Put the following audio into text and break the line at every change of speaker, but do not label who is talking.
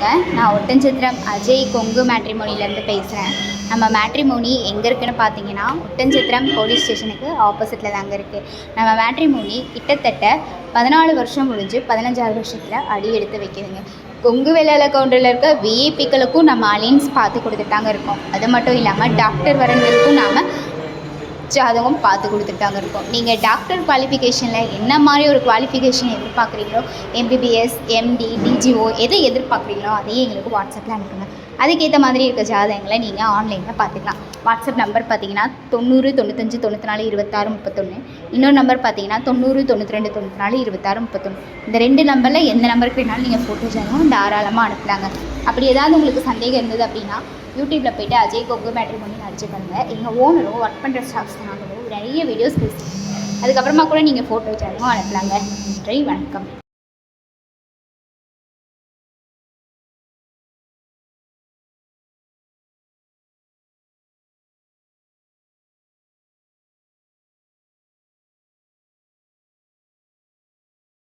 வணக்கங்க. நான் ஒட்டன்சத்திரம் அஜய் கொங்கு மேட்ரிமோனிலேருந்து பேசுகிறேன். நம்ம மேட்ரிமோனி எங்கே இருக்குதுன்னு பார்த்தீங்கன்னா, ஒட்டன்சத்திரம் போலீஸ் ஸ்டேஷனுக்கு ஆப்போசிட்டில் தாங்க இருக்குது. நம்ம மேட்ரிமோனி கிட்டத்தட்ட 14 வருஷம் முடிஞ்சு 15ஆவது வருஷத்தில் அடி எடுத்து வைக்கிதுங்க. கொங்கு வேளாள கவுண்டரில் இருக்க விஐபிக்களுக்கும் நம்ம அலைன்ஸ் பார்த்து கொடுத்துட்டாங்க இருக்கோம். அது மட்டும் இல்லாமல் டாக்டர் வரங்களுக்கும் நாம் ஜாதகம் பார்த்து கொடுத்துட்டாங்க இருக்கோம். நீங்கள் டாக்டர் குவாலிஃபிகேஷனில் என்ன மாதிரி ஒரு குவாலிஃபிகேஷன் எதிர்பார்க்குறீங்களோ, எம்பிபிஎஸ், எம்டி, டிஜிஓ எதை எதிர்பார்க்குறீங்களோ அதையே எங்களுக்கு வாட்ஸ்அப்பில் அனுப்புங்க. அதுக்கேற்ற மாதிரி இருக்க ஜாதகங்களை நீங்கள் ஆன்லைனில் பார்த்துக்கலாம். வாட்ஸ்அப் நம்பர் பார்த்தீங்கன்னா 90 95 94 26 31. இன்னொரு நம்பர் பார்த்தீங்கன்னா 90 92 94 26 31. இந்த 2 நம்பரில் எந்த நம்பருக்கு வேணாலும் நீங்கள் ஃபோட்டோ ஜாதகம் தாராளமாக அனுப்பலாங்க. அப்படி ஏதாவது உங்களுக்கு சந்தேகம் இருந்தது அப்படின்னா யூடியூப்பில் போய்ட்டு அஜய் கொங்கு மேட்ரிமோனின்னு அடிச்சு பண்ணுங்கள். எங்கள் ஓனரும் ஒர்க் பண்ணுற ஸ்டாஃப்ஸ் நாங்களும் நிறைய வீடியோஸ் பேசுவோம். அதுக்கப்புறமா கூட நீங்கள் ஃபோட்டோ ஜாதகம் அனுப்பலாங்க. நன்றி, வணக்கம்.